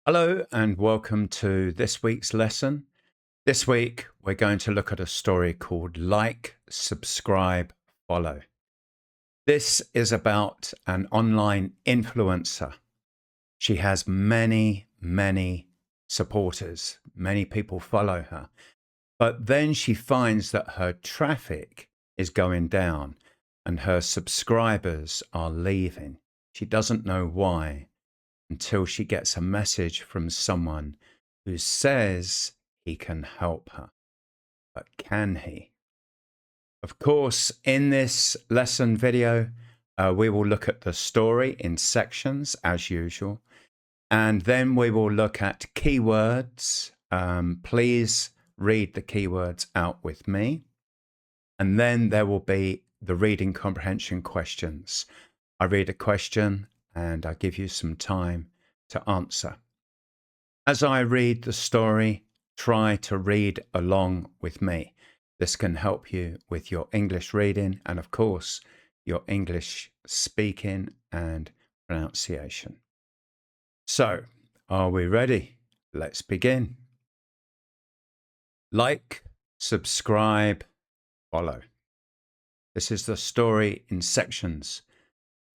Hello and welcome to this week's lesson. This week we're going to look at a story called Like, Subscribe, Follow. This is about an online influencer. She has many supporters. Many people follow her. But then she finds that her traffic is going down and her subscribers are leaving. She doesn't know why, until she gets a message from someone who says he can help her. But can he? Of course, in this lesson video, we will look at the story in sections as usual, and then we will look at keywords. Please read the keywords out with me. And then there will be the reading comprehension questions. I read a question and I give you some time to answer. As I read the story, try to read along with me. This can help you with your English reading and, of course, your English speaking and pronunciation. So, are we ready? Let's begin. Like, subscribe, follow. This is the story in sections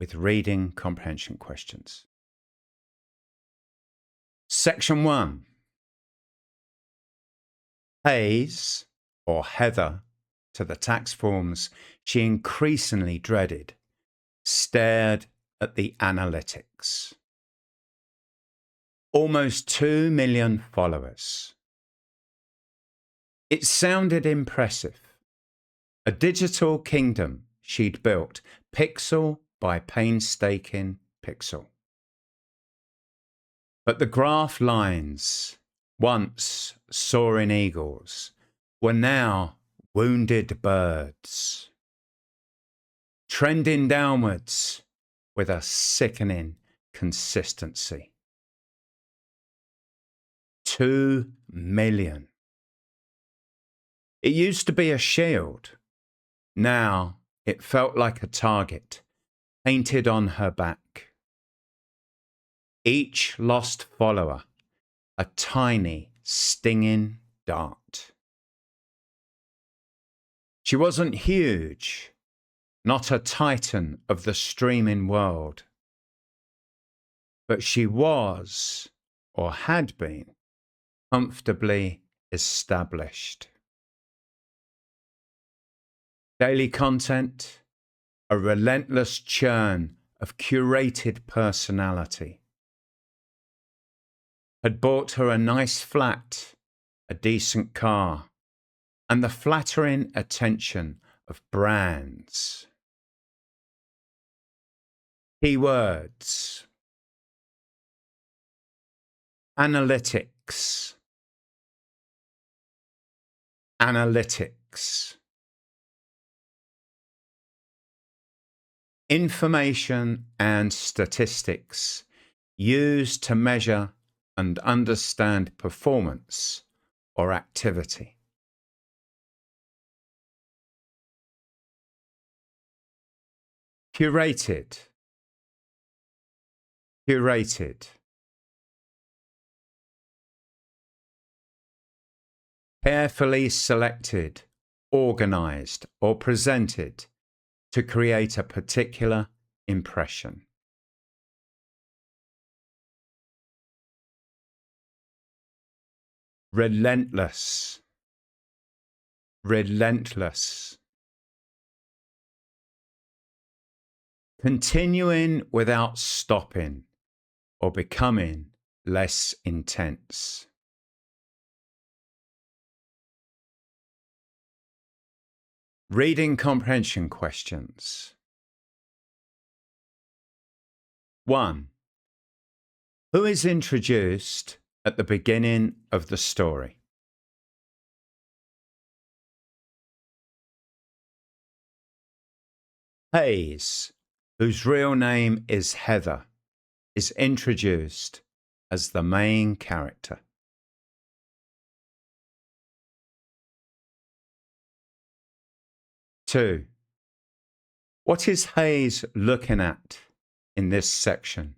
with reading comprehension questions. Section 1. Hayes, or Heather, to the tax forms she increasingly dreaded, stared at the analytics. Almost 2 million followers. It sounded impressive. A digital kingdom she'd built, pixel by painstaking pixel. But the graph lines, once soaring eagles, were now wounded birds, trending downwards with a sickening consistency. 2 million. It used to be a shield. Now it felt like a target painted on her back. Each lost follower, a tiny, stinging dart. She wasn't huge, not a titan of the streaming world. But she was, or had been, comfortably established. Daily content, a relentless churn of curated personality. Had bought her a nice flat, a decent car, and the flattering attention of brands. Keywords. Analytics. Analytics. Information and statistics used to measure and understand performance or activity. Curated. Curated. Carefully selected, organized, or presented to create a particular impression. Relentless. Relentless. Continuing without stopping or becoming less intense. Reading comprehension questions. 1. Who is introduced at the beginning of the story? Hayes, whose real name is Heather, is introduced as the main character. 2. What is Hayes looking at in this section?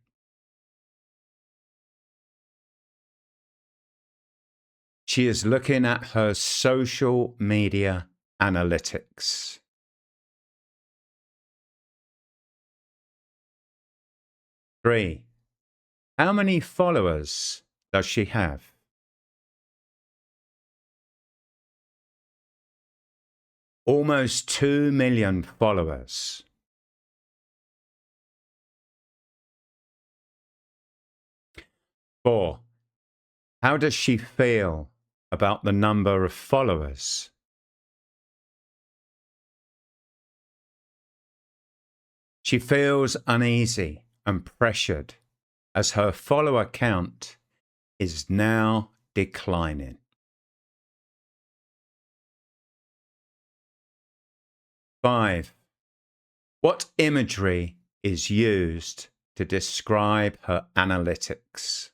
She is looking at her social media analytics. 3. How many followers does she have? Almost 2 million followers. 4. How does she feel about the number of followers? She feels uneasy and pressured as her follower count is now declining. 5. What imagery is used to describe her analytics?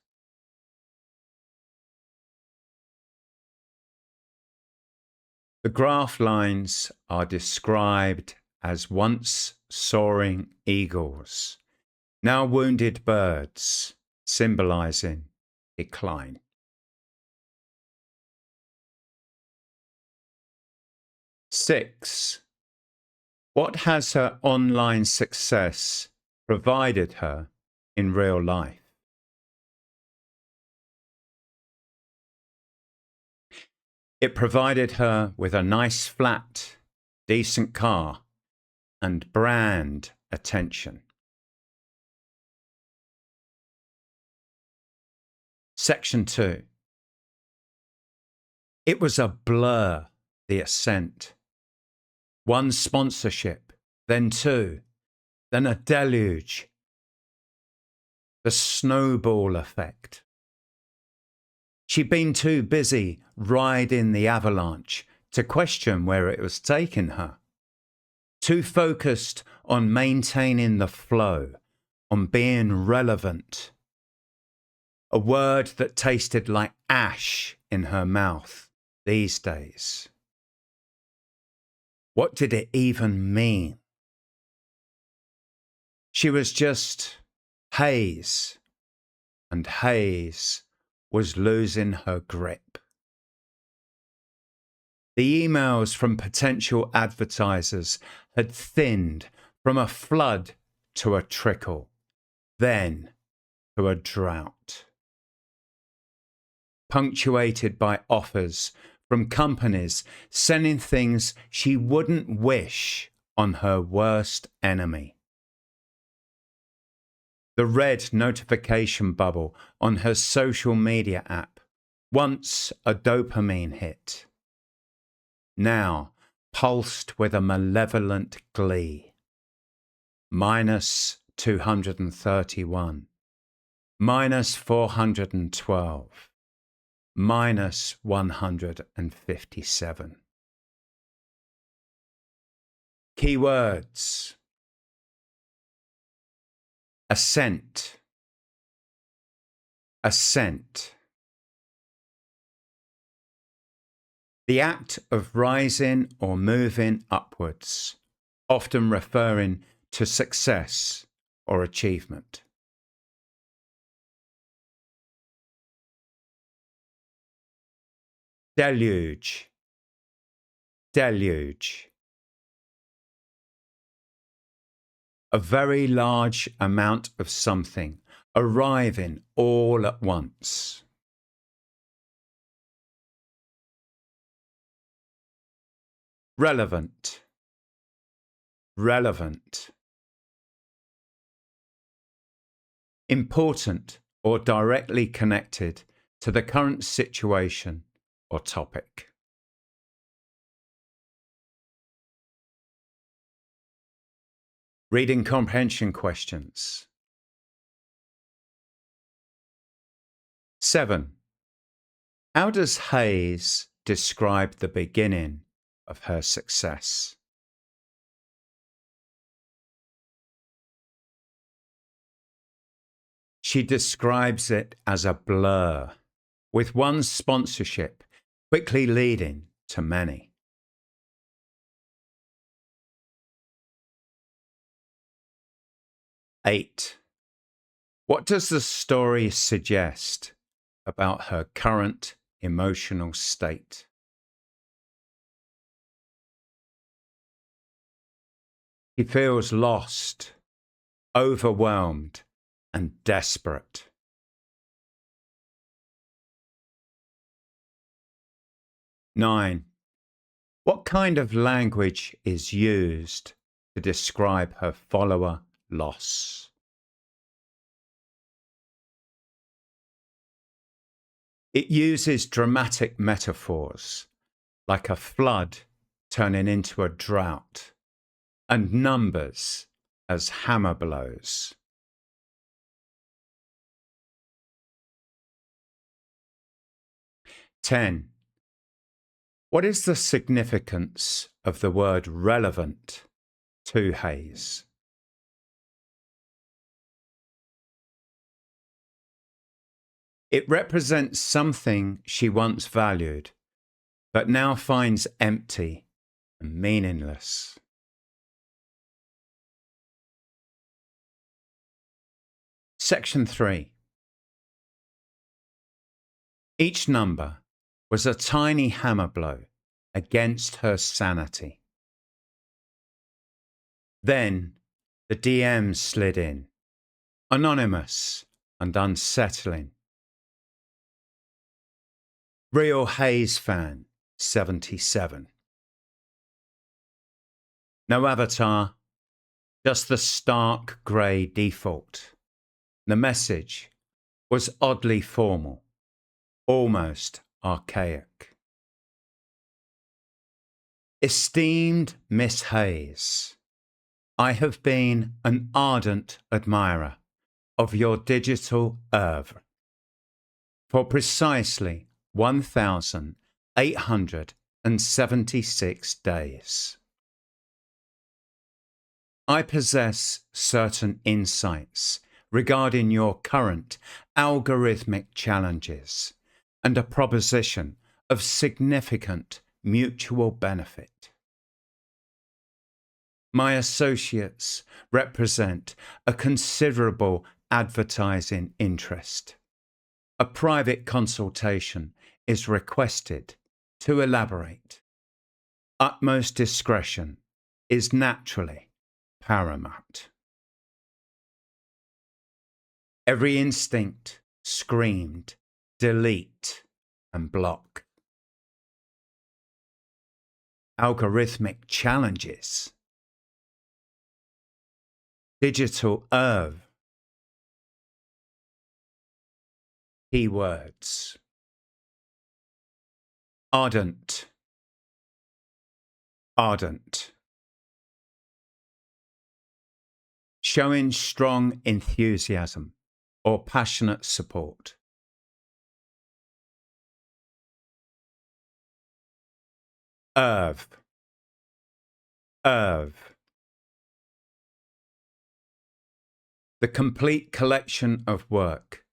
The graph lines are described as once soaring eagles, now wounded birds, symbolizing decline. 6. What has her online success provided her in real life? It provided her with a nice flat, decent car, and brand attention. Section 2. It was a blur, the ascent. 1 sponsorship, then 2, then a deluge. The snowball effect. She'd been too busy riding the avalanche to question where it was taking her. Too focused on maintaining the flow, on being relevant. A word that tasted like ash in her mouth these days. What did it even mean? She was just haze, and haze was losing her grip. The emails from potential advertisers had thinned from a flood to a trickle, then to a drought. Punctuated by offers from companies sending things she wouldn't wish on her worst enemy. The red notification bubble on her social media app, once a dopamine hit, now pulsed with a malevolent glee. Minus 231, minus 412, minus 157. Keywords: ascent, ascent. The act of rising or moving upwards, often referring to success or achievement. Deluge, deluge. A very large amount of something arriving all at once. Relevant, relevant. Important or directly connected to the current situation or topic. Reading comprehension questions. 7. How does Hayes describe the beginning of her success? She describes it as a blur, with one sponsorship quickly leading to many. 8. What does the story suggest about her current emotional state. He feels lost, overwhelmed, and desperate. 9. What kind of language is used to describe her follower loss? It uses dramatic metaphors like a flood turning into a drought and numbers as hammer blows. 10. What is the significance of the word relevant to Hayes? It represents something she once valued, but now finds empty and meaningless. Section 3. Each number was a tiny hammer blow against her sanity. Then the DMs slid in, anonymous and unsettling. Real Hayes fan, 77. No avatar, just the stark grey default. The message was oddly formal, almost archaic. Esteemed Miss Hayes, I have been an ardent admirer of your digital oeuvre for precisely 1,876 days. I possess certain insights regarding your current algorithmic challenges and a proposition of significant mutual benefit. My associates represent a considerable advertising interest. A private consultation is requested to elaborate. Utmost discretion is naturally paramount. Every instinct screamed, delete and block. Algorithmic challenges. Digital oeuvre. Keywords. Ardent. Ardent. Showing strong enthusiasm or passionate support. Oeuvre. Oeuvre. The complete collection of work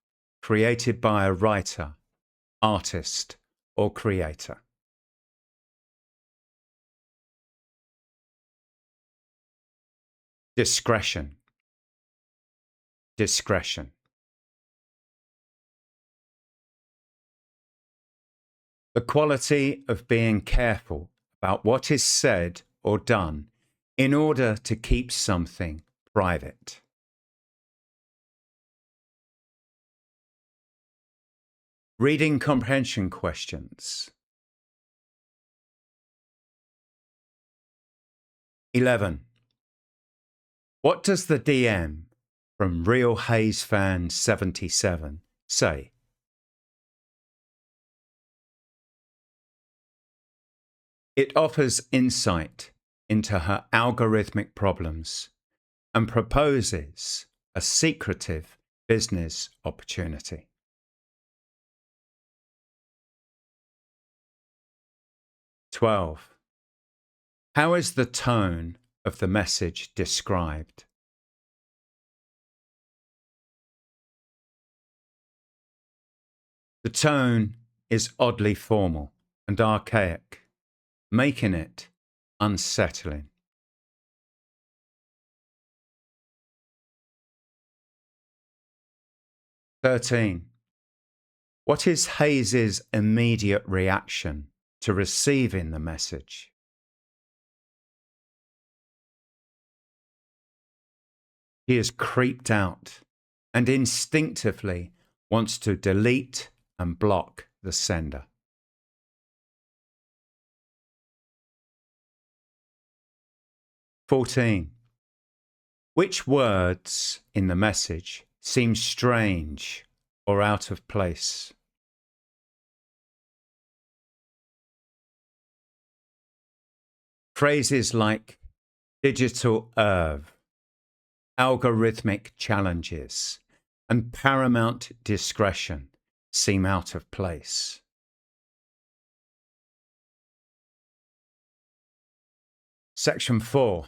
created by a writer, artist, or creator. Discretion. Discretion. The quality of being careful about what is said or done in order to keep something private. Reading comprehension questions. 11. What does the DM from Real Hayes Fan 77 say? It offers insight into her algorithmic problems and proposes a secretive business opportunity. 12. How is the tone of the message described? The tone is oddly formal and archaic, making it unsettling. 13. What is Hayes's immediate reaction to receiving the message? He is creeped out and instinctively wants to delete and block the sender. "14. Which words in the message seem strange or out of place? Phrases like digital herb, algorithmic challenges, and paramount discretion seem out of place. Section 4.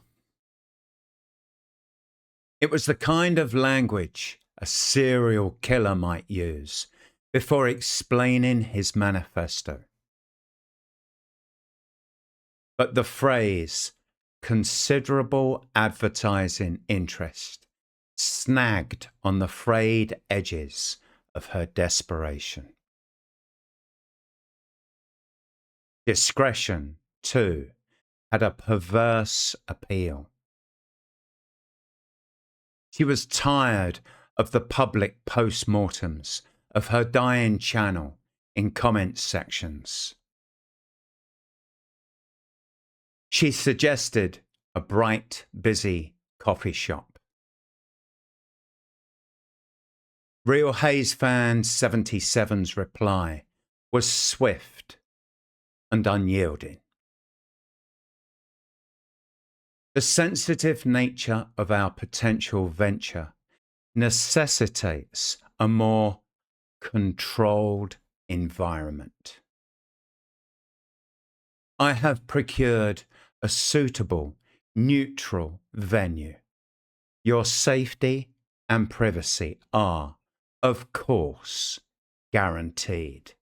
It was the kind of language a serial killer might use before explaining his manifesto. But the phrase considerable advertising interest snagged on the frayed edges of her desperation. Discretion, too, had a perverse appeal. She was tired of the public post-mortems of her dying channel in comment sections. She suggested a bright, busy coffee shop. Real Hayes fan 77's reply was swift and unyielding. The sensitive nature of our potential venture necessitates a more controlled environment. I have procured a suitable, neutral venue. Your safety and privacy are, of course, guaranteed.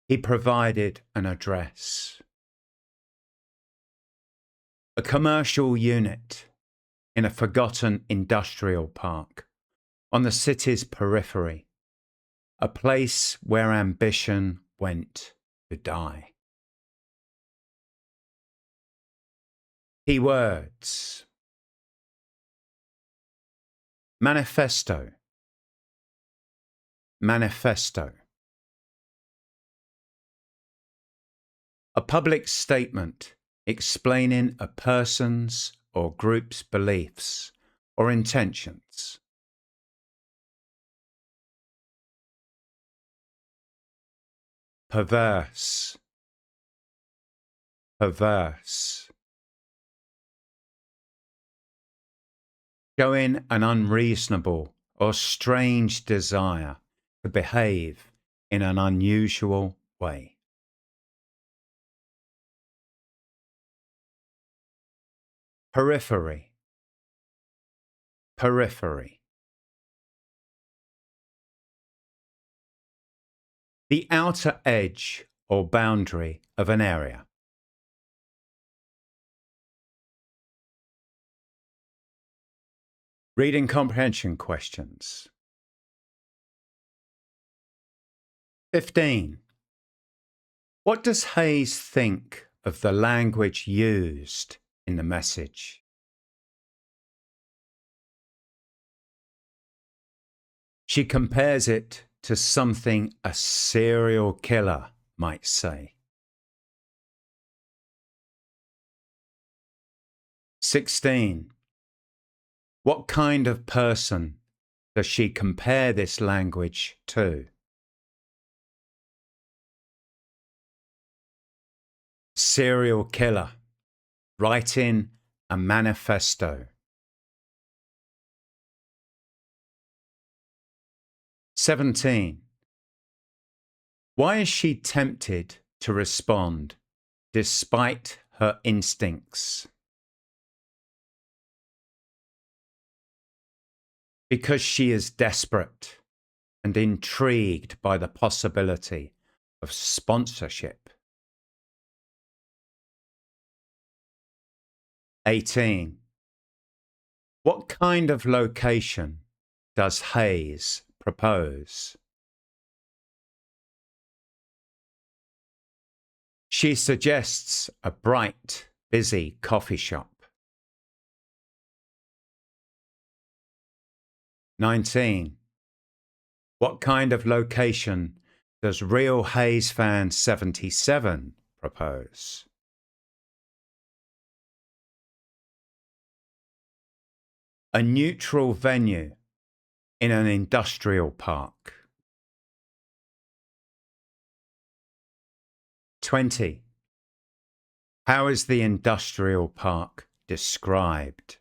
He provided an address. A commercial unit in a forgotten industrial park on the city's periphery, a place where ambition went to die. Keywords: manifesto, manifesto. A public statement explaining a person's or group's beliefs or intentions. Perverse, perverse. Showing an unreasonable or strange desire to behave in an unusual way. Periphery, periphery. The outer edge or boundary of an area. Reading comprehension questions. 15. What does Hayes think of the language used in the message? She compares it to something a serial killer might say. 16. What kind of person does she compare this language to? Serial killer, writing a manifesto. 17. Why is she tempted to respond despite her instincts? Because she is desperate and intrigued by the possibility of sponsorship. 18. What kind of location does Hayes propose? She suggests a bright, busy coffee shop. 19. What kind of location does Real Hayes Fan 77 propose? A neutral venue in an industrial park. 20. How is the industrial park described?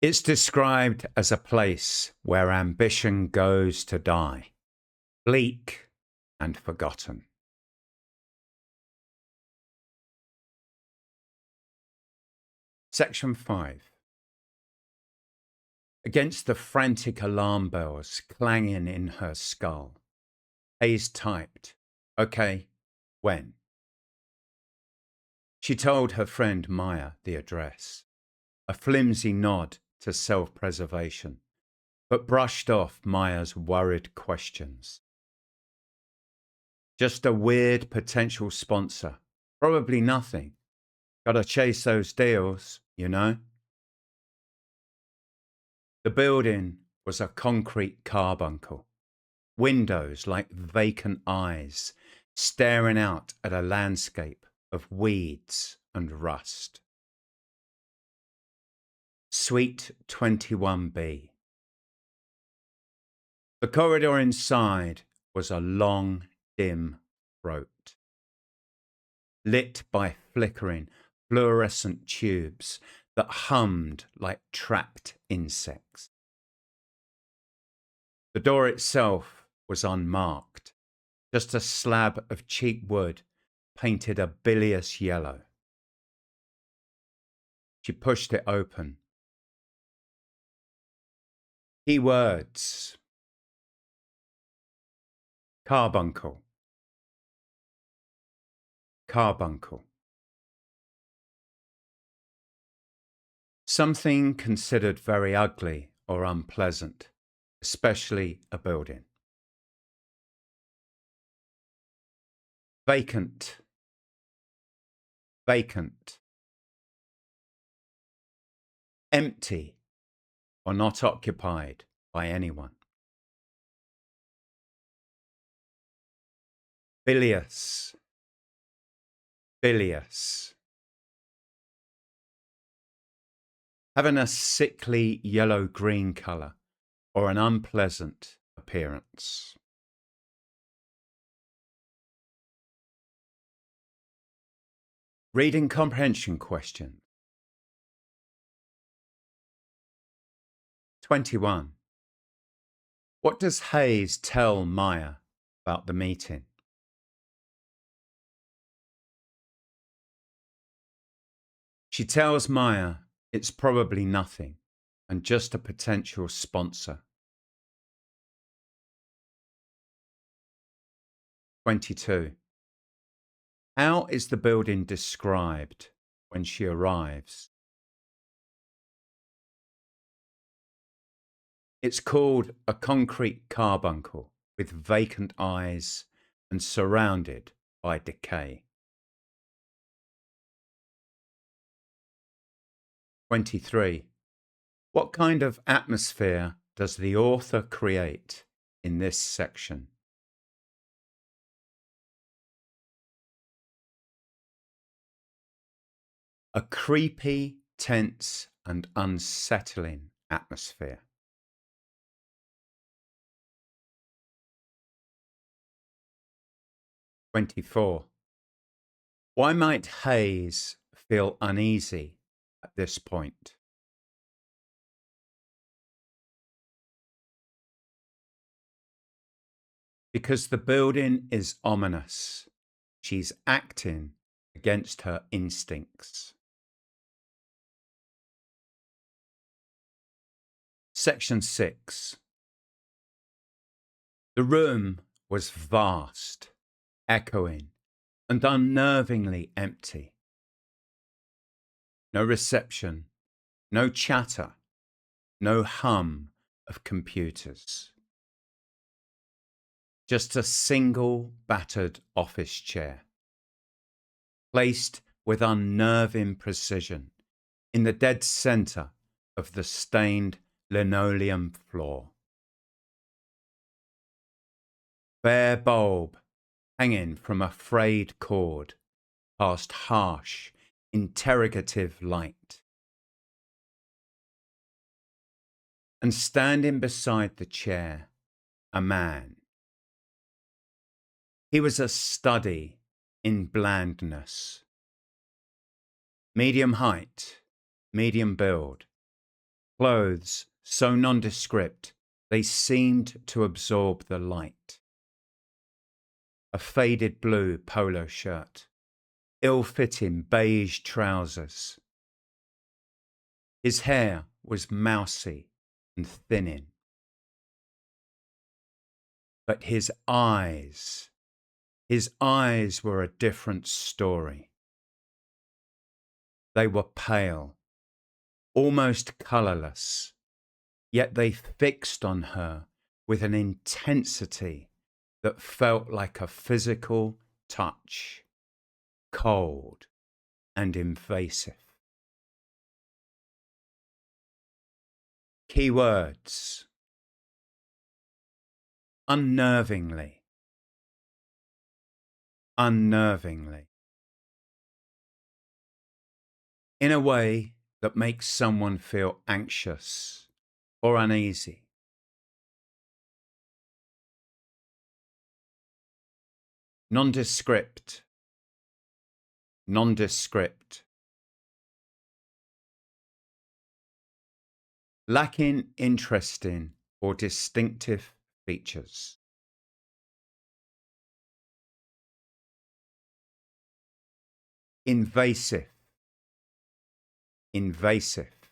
It's described as a place where ambition goes to die, bleak and forgotten. Section 5. Against the frantic alarm bells clanging in her skull, Hayes typed, "Okay, when?" She told her friend Maya the address, a flimsy nod to self-preservation, but brushed off Maya's worried questions. Just a weird potential sponsor, probably nothing. Gotta chase those deals, you know? The building was a concrete carbuncle, windows like vacant eyes staring out at a landscape of weeds and rust. Suite 21B. The corridor inside was a long, dim throat, lit by flickering, fluorescent tubes that hummed like trapped insects. The door itself was unmarked, just a slab of cheap wood painted a bilious yellow. She pushed it open. Keywords: carbuncle, carbuncle. Something considered very ugly or unpleasant, especially a building. Vacant, vacant. Empty or not occupied by anyone. Bilious, bilious. Having a sickly yellow-green colour or an unpleasant appearance. Reading comprehension question. 21. What does Hayes tell Maya about the meeting? She tells Maya it's probably nothing and just a potential sponsor. 22. How is the building described when she arrives? It's called a concrete carbuncle with vacant eyes and surrounded by decay. 23. What kind of atmosphere does the author create in this section? A creepy, tense, and unsettling atmosphere. 24. Why might Hayes feel uneasy at this point? Because the building is ominous. She's acting against her instincts. Section 6. The room was vast, echoing, and unnervingly empty. No reception, no chatter, no hum of computers. Just a single battered office chair, placed with unnerving precision in the dead center of the stained linoleum floor. Bare bulb hanging from a frayed cord cast harsh, interrogative light. And standing beside the chair, a man. He was a study in blandness. Medium height, medium build, clothes so nondescript they seemed to absorb the light. A faded blue polo shirt, ill-fitting beige trousers. His hair was mousy and thinning. But his eyes were a different story. They were pale, almost colourless, yet they fixed on her with an intensity that felt like a physical touch, cold and invasive. Keywords: unnervingly, unnervingly. In a way that makes someone feel anxious or uneasy. Nondescript, nondescript. Lacking interesting or distinctive features. Invasive, invasive.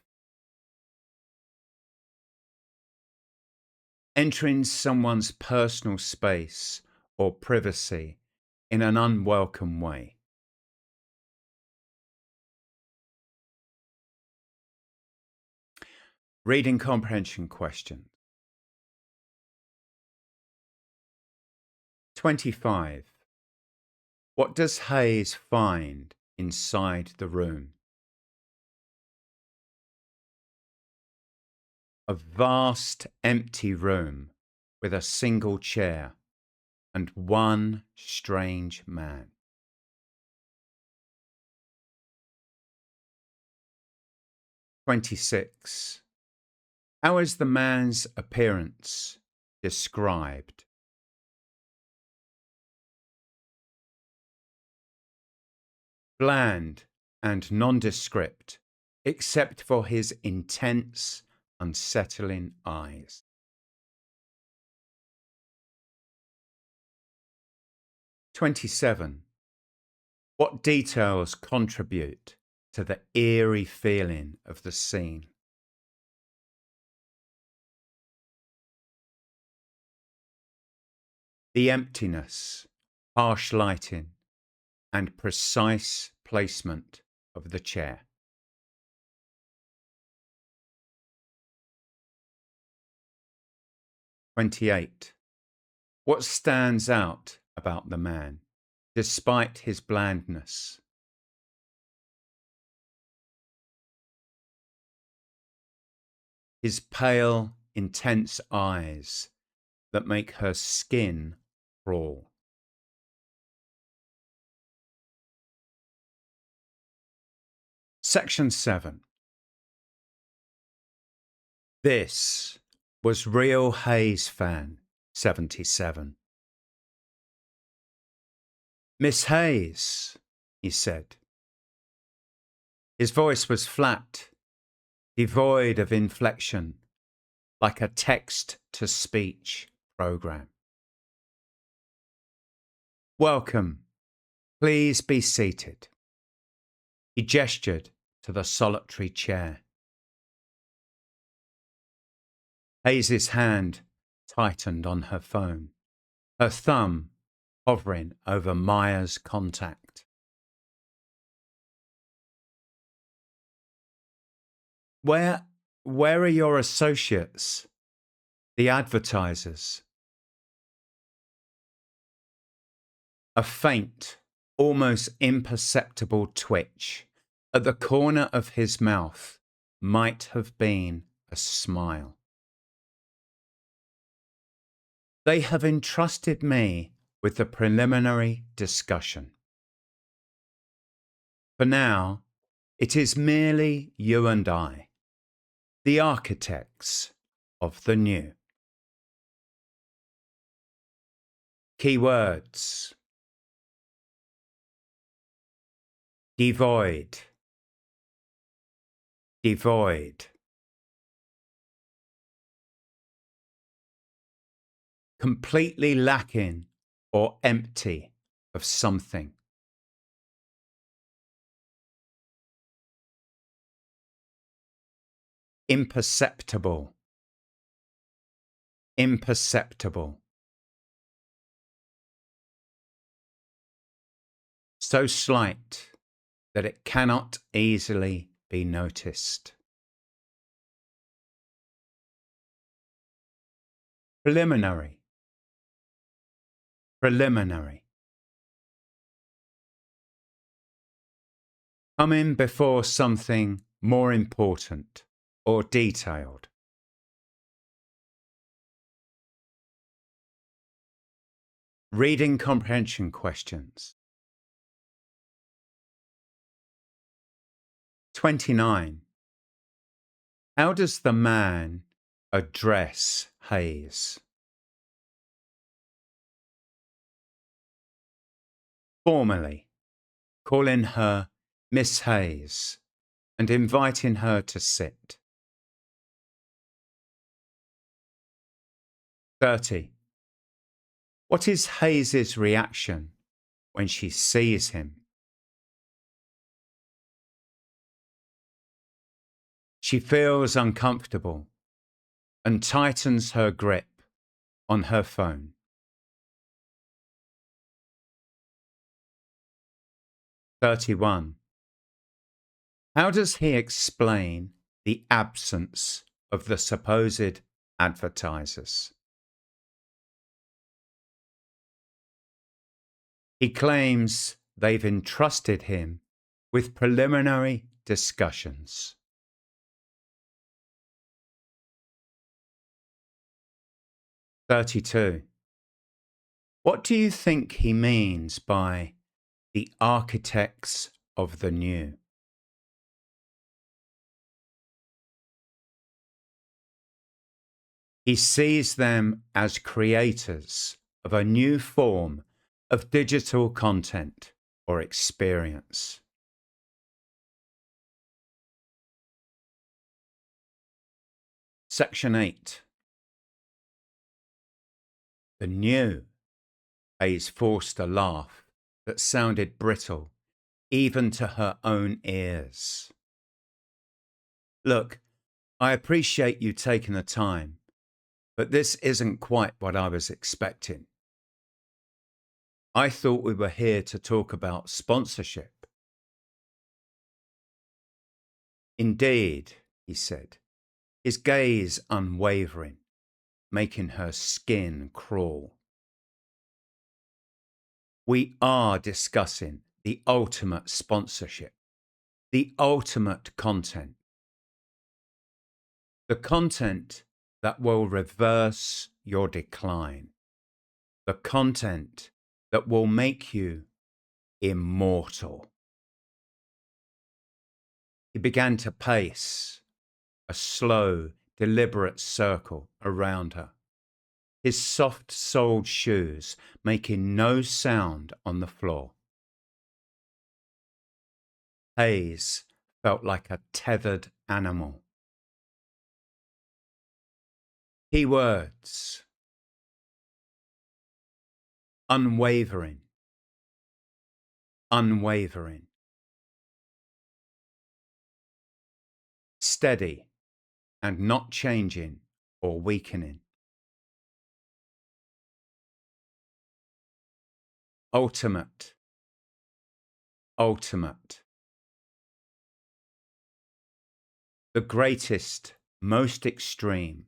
Entering someone's personal space or privacy in an unwelcome way. Reading comprehension questions. 25. What does Hayes find inside the room? A vast empty room with a single chair and one strange man. 26. How is the man's appearance described? Bland and nondescript, except for his intense, unsettling eyes. 27. What details contribute to the eerie feeling of the scene? The emptiness, harsh lighting, and precise placement of the chair. 28. What stands out about the man, despite his blandness? His pale, intense eyes that make her skin crawl. Section 7. This was Real Hayes Fan 77. Miss Hayes, he said. His voice was flat, devoid of inflection, like a text-to-speech program. Welcome. Please be seated. He gestured to the solitary chair. Hayes's hand tightened on her phone, her thumb hovering over Maya's contact. Where, where are your associates, the advertisers? A faint, almost imperceptible twitch at the corner of his mouth might have been a smile. They have entrusted me with the preliminary discussion. For now, it is merely you and I, the architects of the new. Keywords: devoid, devoid. Completely lacking or empty of something. Imperceptible, imperceptible. So slight that it cannot easily be noticed. Preliminary, preliminary. Coming before something more important or detailed. Reading comprehension questions. 29. How does the man address Hayes? Formally, calling her Miss Hayes and inviting her to sit. 30. What is Hayes's reaction when she sees him? She feels uncomfortable and tightens her grip on her phone. 31. How does he explain the absence of the supposed advertisers? He claims they've entrusted him with preliminary discussions. 32. What do you think he means by the architects of the new? He sees them as creators of a new form of digital content or experience. Section 8. The new. Hayes forced a laugh that sounded brittle, even to her own ears. Look, I appreciate you taking the time, but this isn't quite what I was expecting. I thought we were here to talk about sponsorship. Indeed, he said, his gaze unwavering, making her skin crawl. We are discussing the ultimate sponsorship, the ultimate content. The content that will reverse your decline. The content that will make you immortal. He began to pace, a slow, deliberate circle around her, his soft-soled shoes making no sound on the floor. Hayes felt like a tethered animal. Keywords: unwavering, unwavering. Steady and not changing or weakening. Ultimate, ultimate. the greatest, most extreme,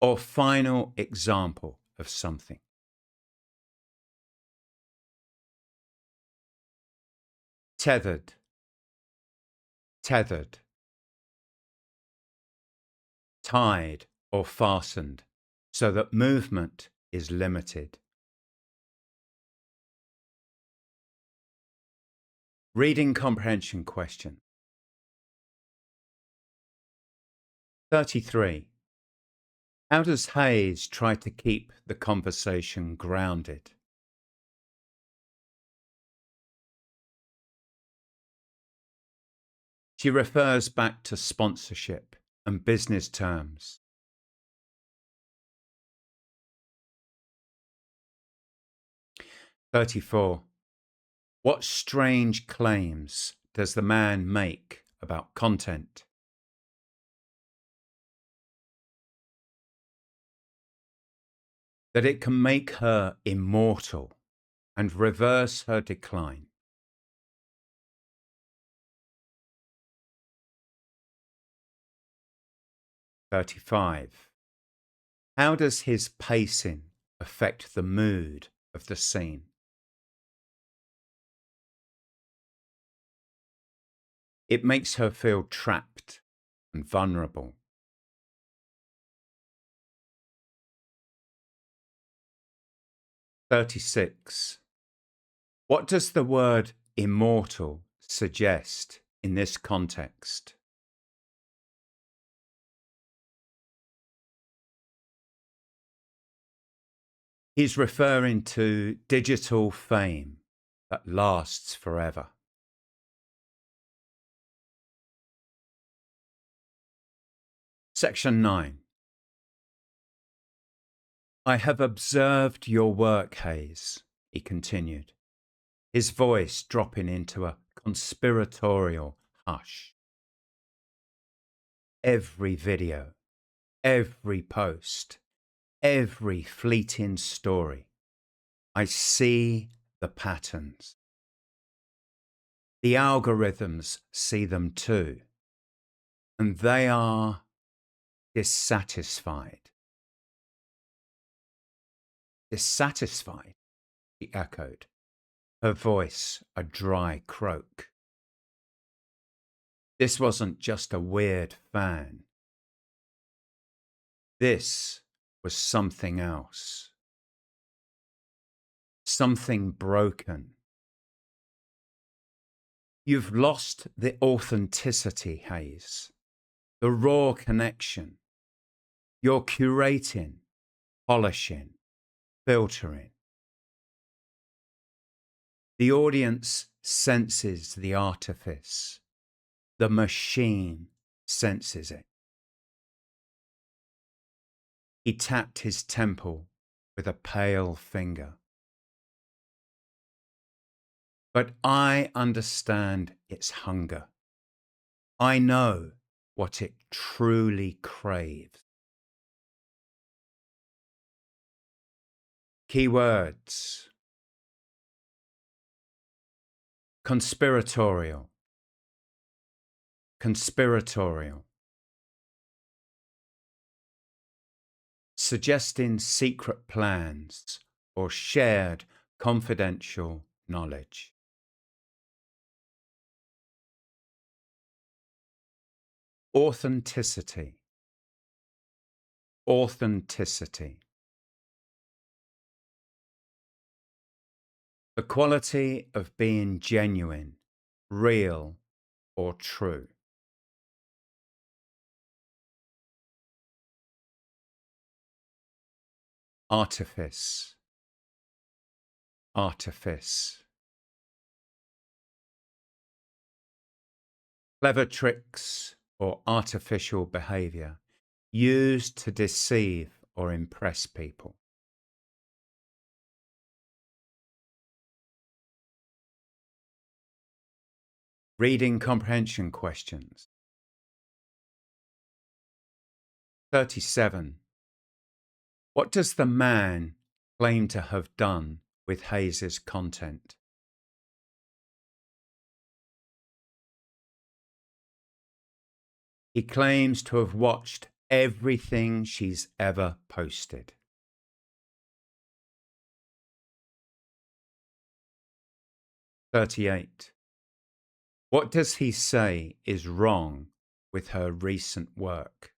or final example of something. Tethered, tethered, tied or fastened, so that movement is limited. Reading comprehension question. 33. How does Hayes try to keep the conversation grounded? She refers back to sponsorship and business terms. 34. What strange claims does the man make about content? That it can make her immortal and reverse her decline. 35. How does his pacing affect the mood of the scene? It makes her feel trapped and vulnerable. 36. What does the word immortal suggest in this context? He's referring to digital fame that lasts forever. Section 9. I have observed your work, Hayes, he continued, his voice dropping into a conspiratorial hush. Every video, every post, every fleeting story, I see the patterns. The algorithms see them too, and they are dissatisfied. Dissatisfied, she echoed, her voice a dry croak. This wasn't just a weird fan. This was something else. Something broken. You've lost the authenticity, Hayes, the raw connection. You're curating, polishing, filtering. The audience senses the artifice. The machine senses it. He tapped his temple with a pale finger. But I understand its hunger. I know what it truly craves. Keywords: conspiratorial, conspiratorial, suggesting secret plans or shared confidential knowledge. Authenticity, authenticity. The quality of being genuine, real, or true. Artifice, artifice. Clever tricks or artificial behavior used to deceive or impress people. Reading comprehension questions. 37. What does the man claim to have done with Hayes's content? He claims to have watched everything she's ever posted. "38. What does he say is wrong with her recent work?"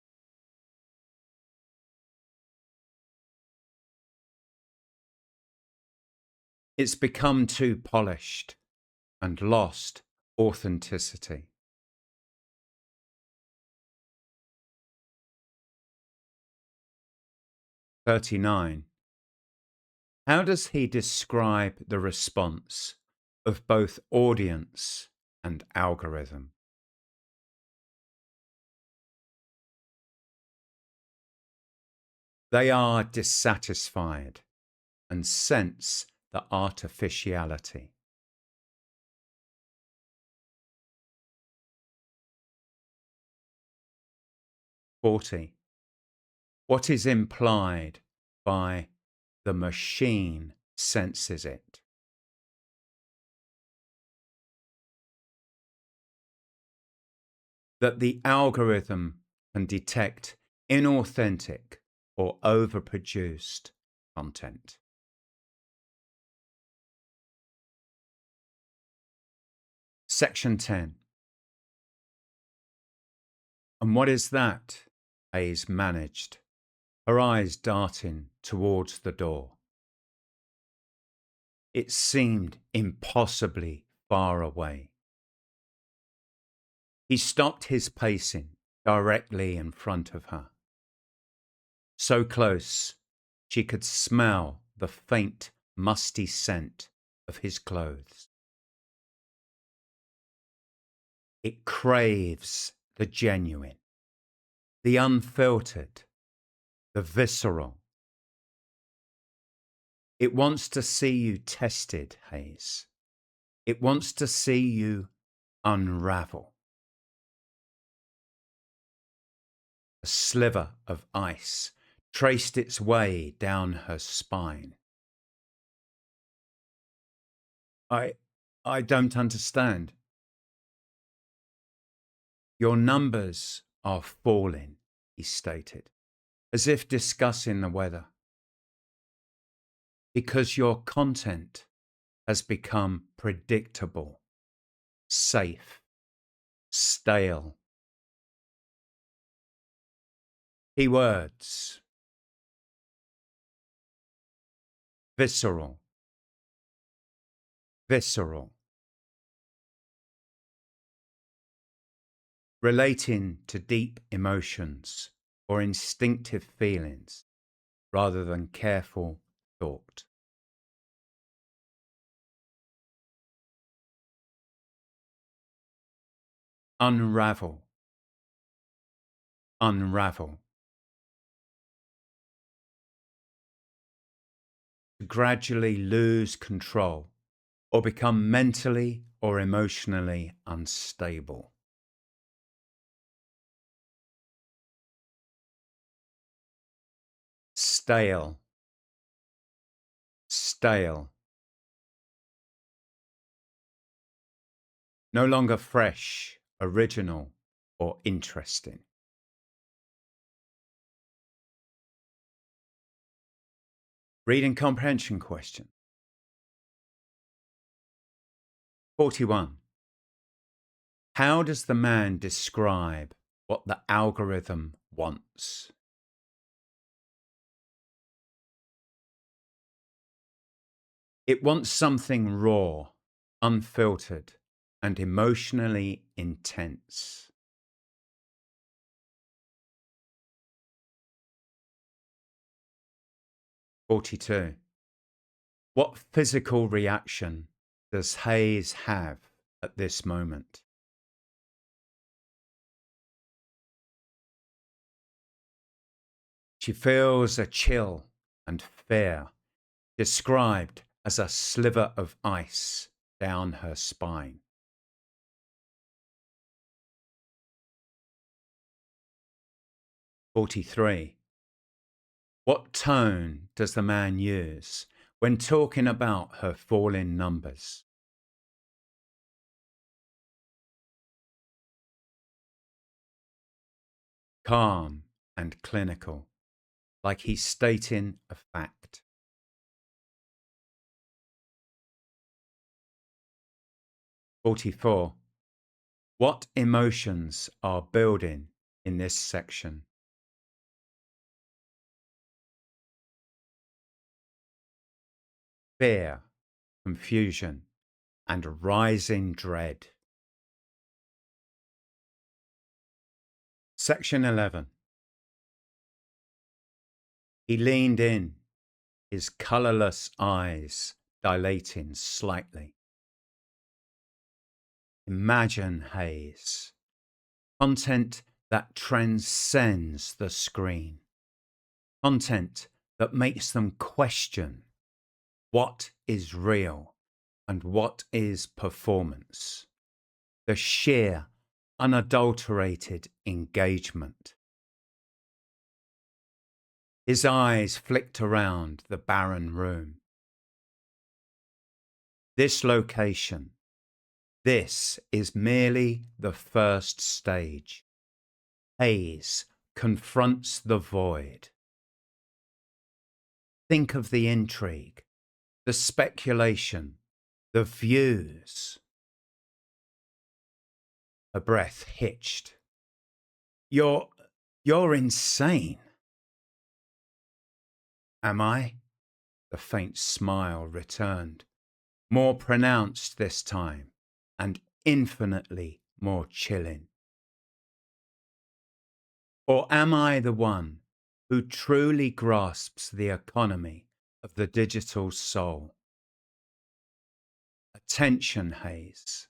"It's become too polished and lost authenticity." 39. How does he describe the response of both audience and algorithm? They are dissatisfied and sense the artificiality. 40. What is implied by "the machine senses it"? That the algorithm can detect inauthentic or overproduced content. Section 10. And what is that? Hayes managed, her eyes darting towards the door. It seemed impossibly far away. He stopped his pacing directly in front of her. So close, she could smell the faint, musty scent of his clothes. It craves the genuine, the unfiltered, the visceral. It wants to see you tested, Hayes. It wants to see you unravel. A sliver of ice traced its way down her spine. I don't understand. Your numbers are falling, he stated, as if discussing the weather. Because your content has become predictable, safe, stale. Keywords: visceral, visceral. Relating to deep emotions or instinctive feelings rather than careful thought. Unravel, unravel. To gradually lose control or become mentally or emotionally unstable. Stale, stale. No longer fresh, original, or interesting. Reading comprehension question. 41. How does the man describe what the algorithm wants? It wants something raw, unfiltered, and emotionally intense. "42. What physical reaction does Hayes have at this moment? She feels a chill and fear, described as a sliver of ice down her spine. 43. What tone does the man use when talking about her falling numbers? calm and clinical, like he's stating a fact. "44. What emotions are building in this section?" Fear, confusion, and rising dread. Section 11. He leaned in, his colourless eyes dilating slightly. Imagine haze, content that transcends the screen, content that makes them question what is real and what is performance, the sheer, unadulterated engagement. His eyes flicked around the barren room. This location, this is merely the first stage. Haze confronts the void. Think of the intrigue, the speculation, the views. Her breath hitched. You're insane." "Am I?" The faint smile returned, more pronounced this time, and infinitely more chilling. "Or am I the one who truly grasps the economy of the digital soul? Attention haze,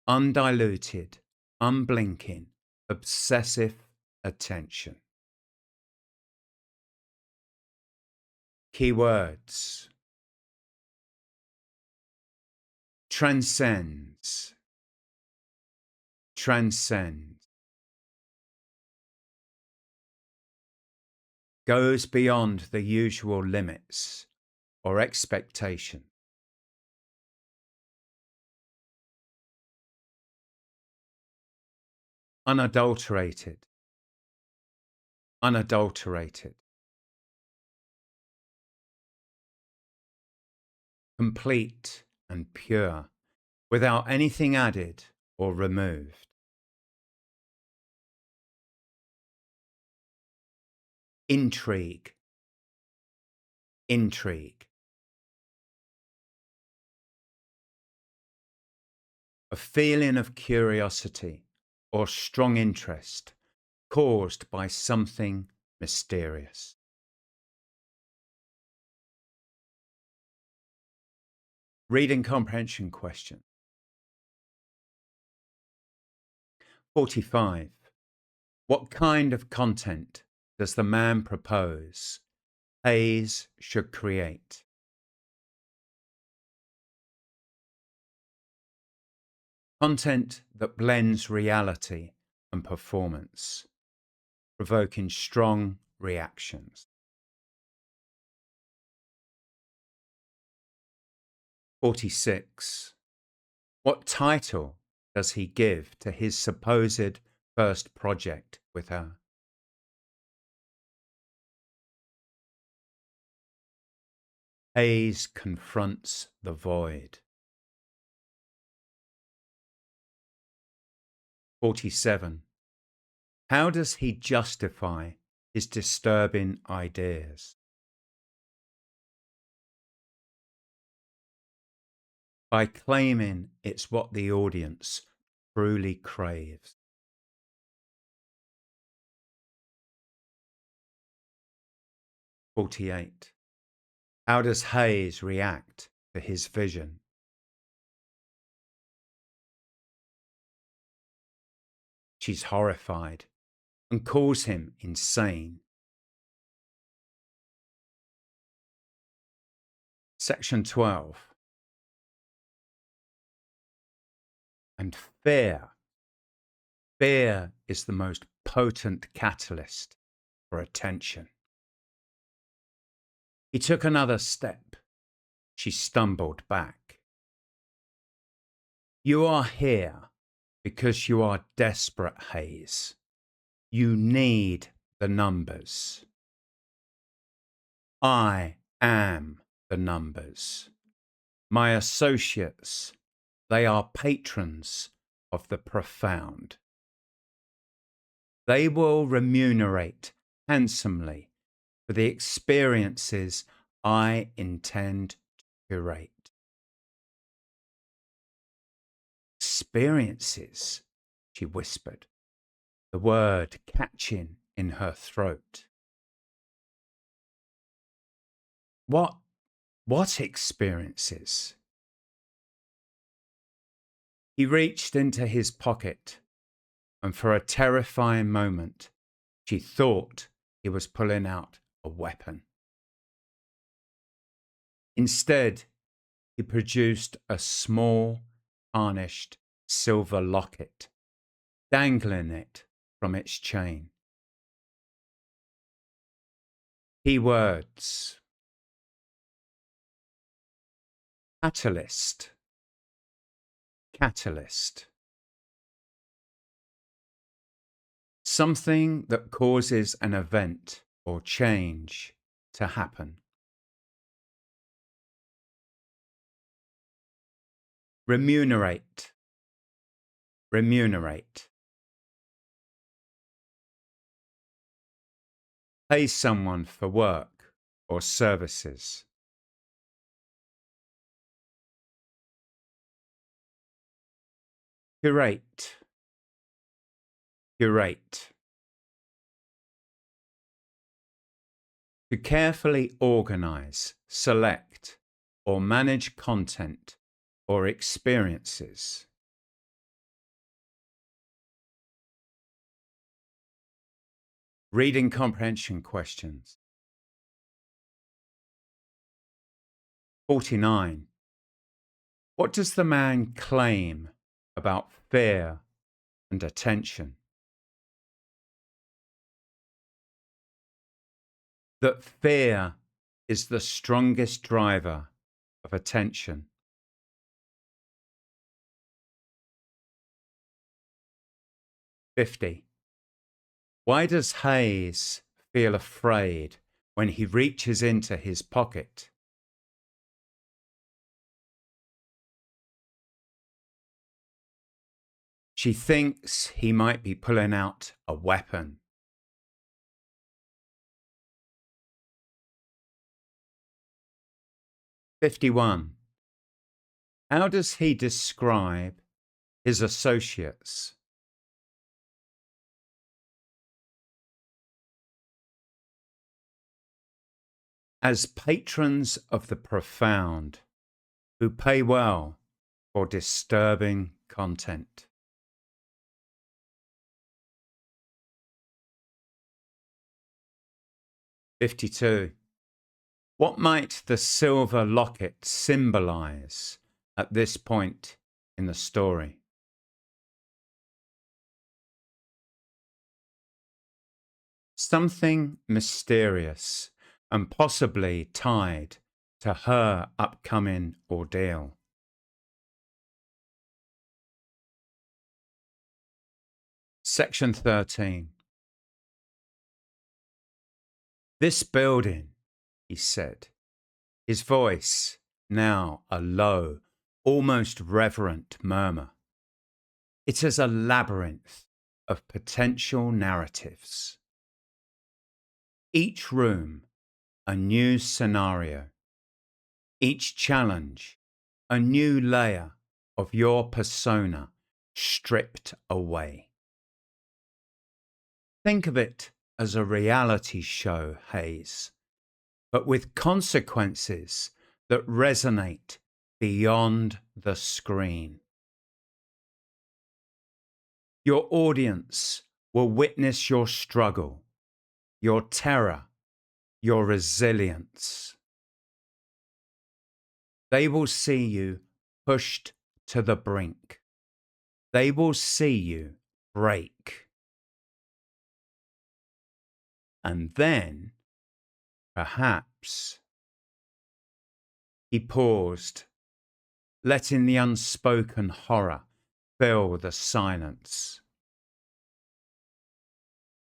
undiluted, unblinking, obsessive attention." Keywords: transcends, transcend, goes beyond the usual limits or expectation. Unadulterated, unadulterated. Complete and pure, without anything added or removed. Intrigue, intrigue. A feeling of curiosity or strong interest caused by something mysterious. Reading comprehension question. 45. What kind of content does the man propose Hayes should create? Content that blends reality and performance, provoking strong reactions. 46. What title does he give to his supposed first project with her? Hayes confronts the void. 47. How does he justify his disturbing ideas? By claiming it's what the audience truly craves. 48. How does Hayes react to his vision? She's horrified and calls him insane. Section 12. And fear. Fear is the most potent catalyst for attention. He took another step. She stumbled back. You are here because you are desperate, Hayes. You need the numbers. I am the numbers. My associates, they are patrons of the profound. They will remunerate handsomely for the experiences I intend to curate. Experiences, she whispered, the word catching in her throat. What experiences? He reached into his pocket, and for a terrifying moment, she thought he was pulling out a weapon. Instead, he produced a small, tarnished silver locket, dangling it from its chain. Keywords: catalyst, catalyst. Something that causes an event or change to happen. Remunerate, remunerate. Pay someone for work or services. Curate, curate. To carefully organize, select, or manage content or experiences. Reading comprehension questions. 49. What does the man claim about fear and attention? That fear is the strongest driver of attention. 50. Why does Hayes feel afraid when he reaches into his pocket? She thinks he might be pulling out a weapon. 51. How does he describe his associates? As patrons of the profound, who pay well for disturbing content. '52. What might the silver locket symbolize at this point in the story? Something mysterious and possibly tied to her upcoming ordeal. Section 13. This building, he said, his voice now a low, almost reverent murmur. It is a labyrinth of potential narratives. Each room, a new scenario. Each challenge, a new layer of your persona stripped away. Think of it as a reality show, Hayes, but with consequences that resonate beyond the screen. Your audience will witness your struggle, your terror, your resilience. They will see you pushed to the brink. They will see you break. And then, perhaps, he paused, letting the unspoken horror fill the silence.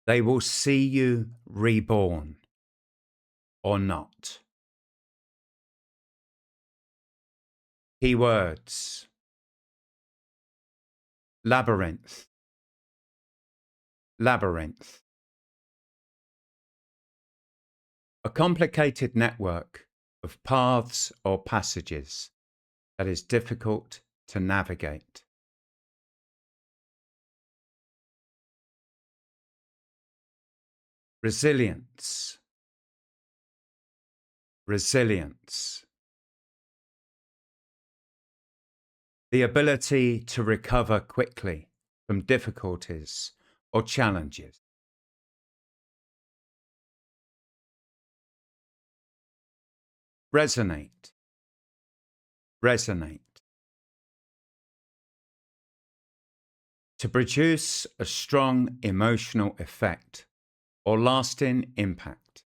They will see you reborn or not. Keywords: labyrinth, labyrinth. A complicated network of paths or passages that is difficult to navigate. Resilience, resilience. The ability to recover quickly from difficulties or challenges. Resonate, resonate. To produce a strong emotional effect or lasting impact.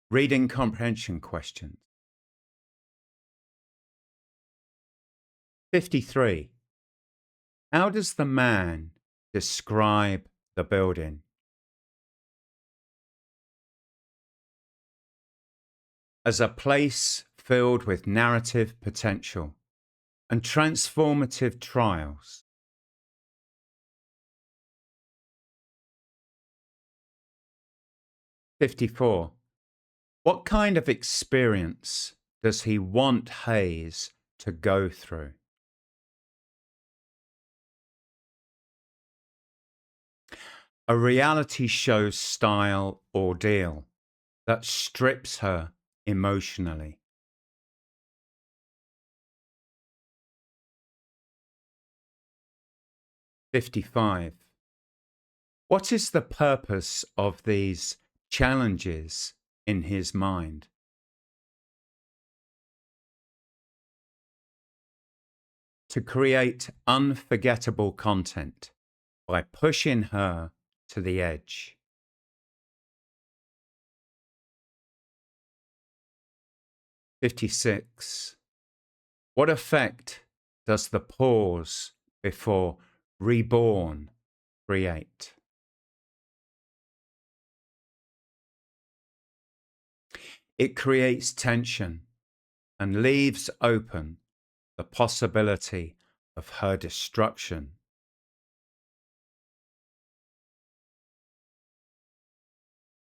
Reading comprehension questions. 53. How does the man describe the building? As a place filled with narrative potential and transformative trials. 54. What kind of experience does he want Hayes to go through? A reality show style ordeal that strips her emotionally. '55. What is the purpose of these challenges in his mind? To create unforgettable content by pushing her to the edge. 56. What effect does the pause before reborn create? It creates tension and leaves open the possibility of her destruction.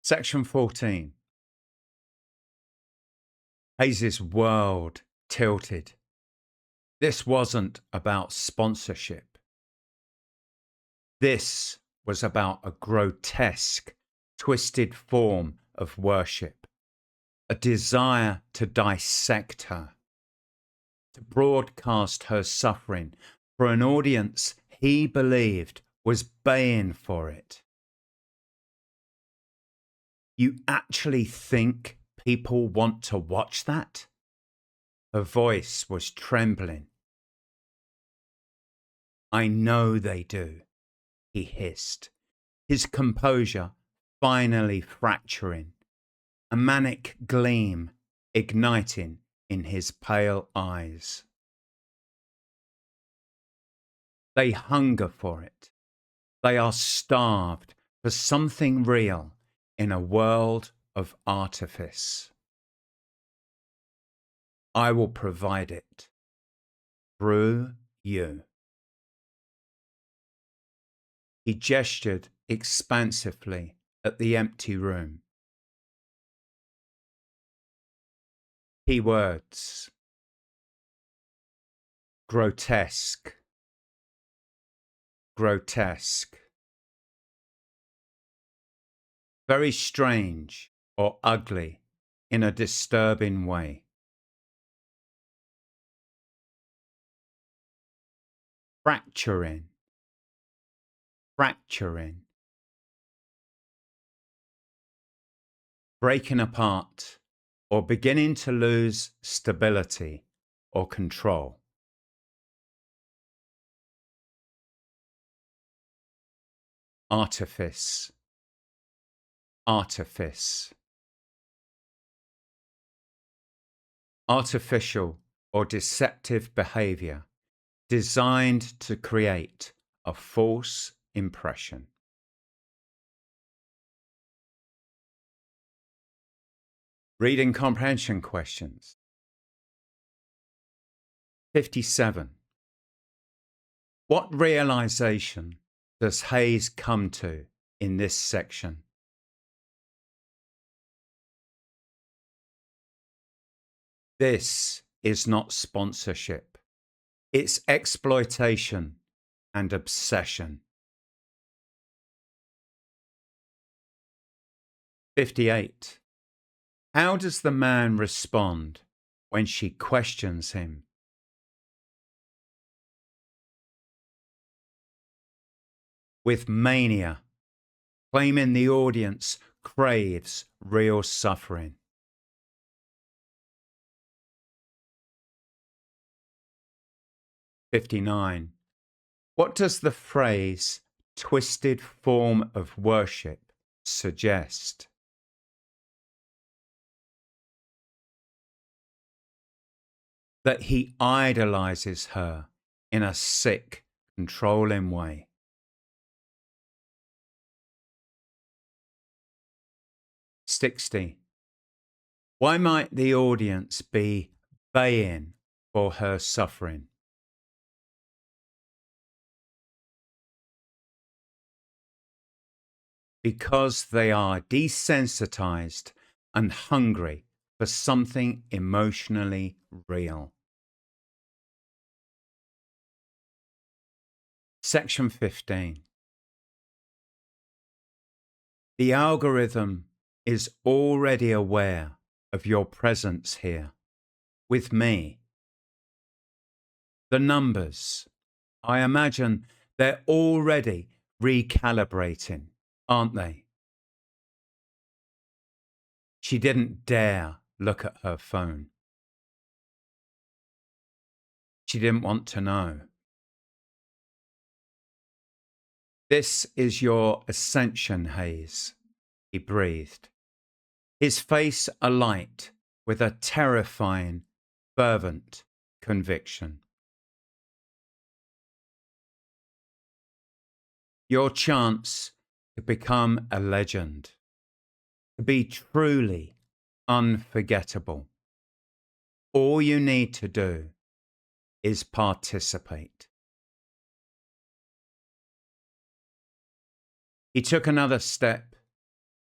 Section 14. Hayes's world tilted. This wasn't about sponsorship. This was about a grotesque, twisted form of worship, a desire to dissect her, to broadcast her suffering for an audience he believed was baying for it. You actually think people want to watch that? Her voice was trembling. I know they do, he hissed, his composure finally fracturing, a manic gleam igniting in his pale eyes. They hunger for it. They are starved for something real in a world of artifice. I will provide it through you. He gestured expansively at the empty room. Keywords: grotesque, grotesque. Very strange or ugly in a disturbing way. Fracturing, fracturing. Breaking apart or beginning to lose stability or control. Artifice, artifice. Artificial or deceptive behavior designed to create a false impression. Reading comprehension questions. 57. What realization does Hayes come to in this section? This is not sponsorship. It's exploitation and obsession. 58. How does the man respond when she questions him? With mania, claiming the audience craves real suffering. 59. What does the phrase twisted form of worship suggest? That he idolizes her in a sick, controlling way. 60. Why might the audience be baying for her suffering? Because they are desensitized and hungry for something emotionally real. Section 15. The algorithm is already aware of your presence here with me. The numbers, I imagine they're already recalibrating, aren't they? She didn't dare look at her phone. She didn't want to know. This is your ascension, Hayes, he breathed, his face alight with a terrifying, fervent conviction. Your chance to become a legend, to be truly unforgettable. All you need to do is participate. He took another step,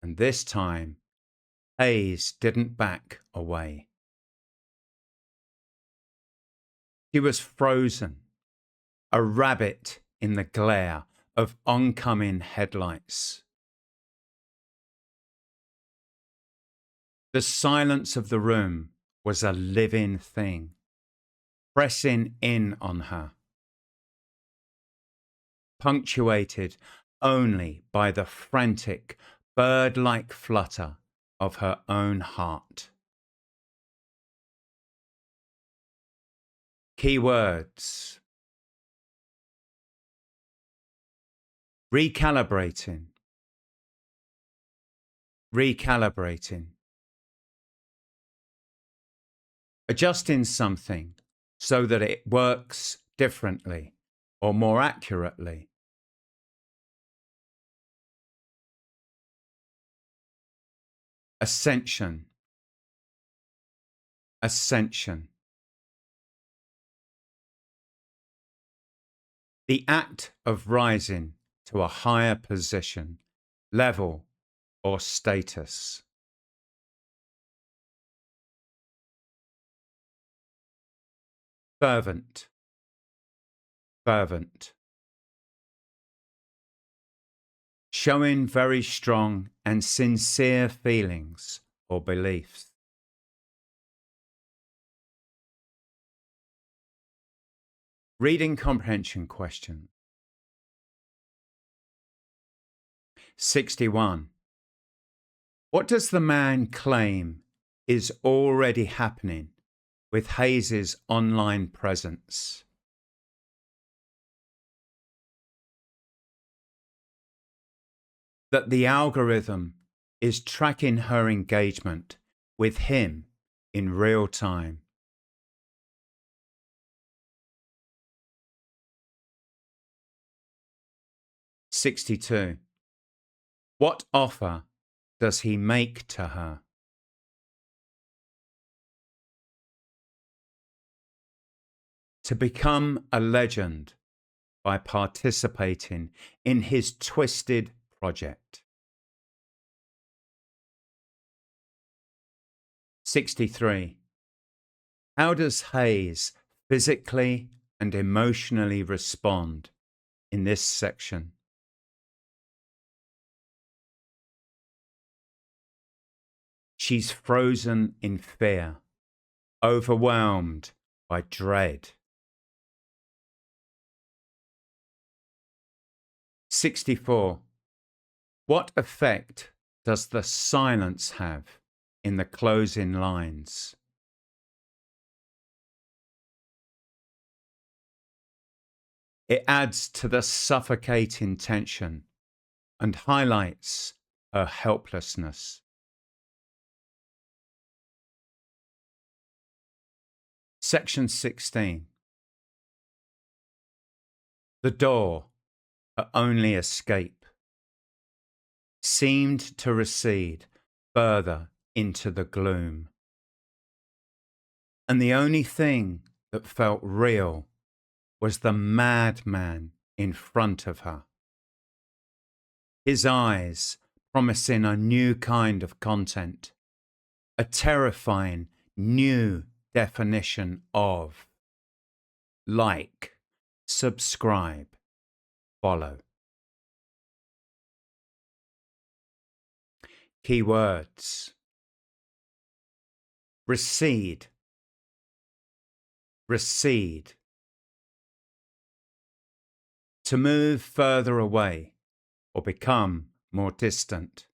and this time, Hayes didn't back away. She was frozen, a rabbit in the glare of oncoming headlights. The silence of the room was a living thing, pressing in on her, punctuated only by the frantic, bird-like flutter of her own heart. Key words: recalibrating, recalibrating. Adjusting something so that it works differently or more accurately. Ascension, ascension. The act of rising to a higher position, level, or status. Fervent, fervent. Showing very strong and sincere feelings or beliefs. Reading comprehension question. 61. What does the man claim is already happening with Hayes's online presence? That the algorithm is tracking her engagement with him in real time. 62. What offer does he make to her? To become a legend by participating in his twisted project. 63. How does Hayes physically and emotionally respond in this section? She's frozen in fear, overwhelmed by dread. 64. What effect does the silence have in the closing lines? It adds to the suffocating tension and highlights her helplessness. Section 16. The door, her only escape, seemed to recede further into the gloom. And the only thing that felt real was the madman in front of her. His eyes promising a new kind of content, a terrifying new definition of like, subscribe, follow. Keywords: recede, recede. To move further away or become more distant.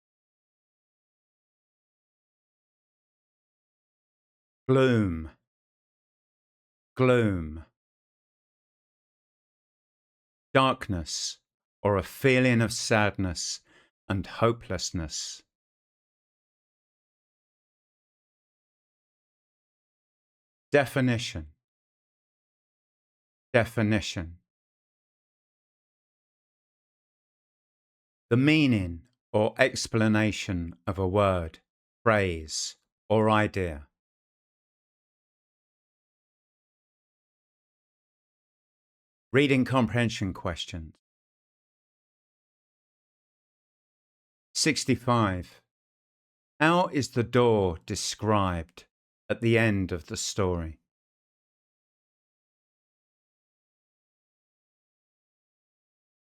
Gloom, gloom. Darkness or a feeling of sadness and hopelessness. Definition, definition. The meaning or explanation of a word, phrase, or idea. Reading comprehension questions. 65. How is the door described at the end of the story?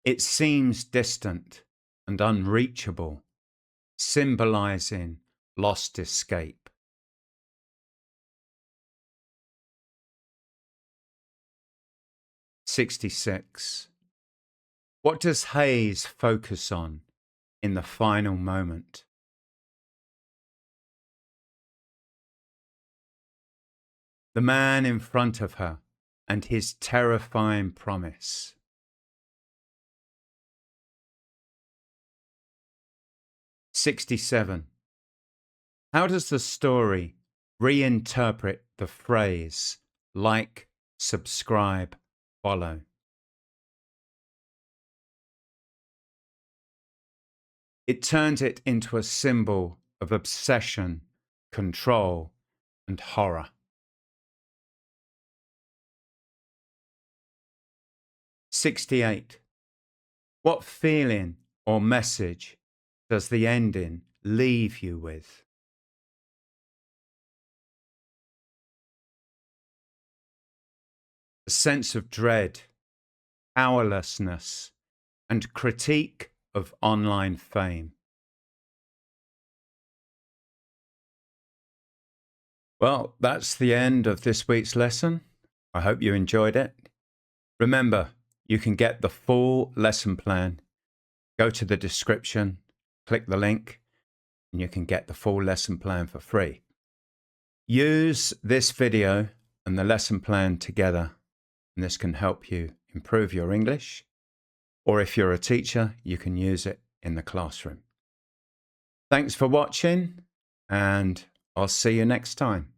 It seems distant and unreachable, symbolizing lost escape. 66. What does Hayes focus on in the final moment? The man in front of her and his terrifying promise. 67. How does the story reinterpret the phrase like, subscribe, follow? It turns it into a symbol of obsession, control, and horror. 68. What feeling or message does the ending leave you with? A sense of dread, powerlessness, and critique of online fame. Well, that's the end of this week's lesson. I hope you enjoyed it. Remember, you can get the full lesson plan. Go to the description, click the link, and you can get the full lesson plan for free. Use this video and the lesson plan together, and this can help you improve your English. Or if you're a teacher, you can use it in the classroom. Thanks for watching, and I'll see you next time.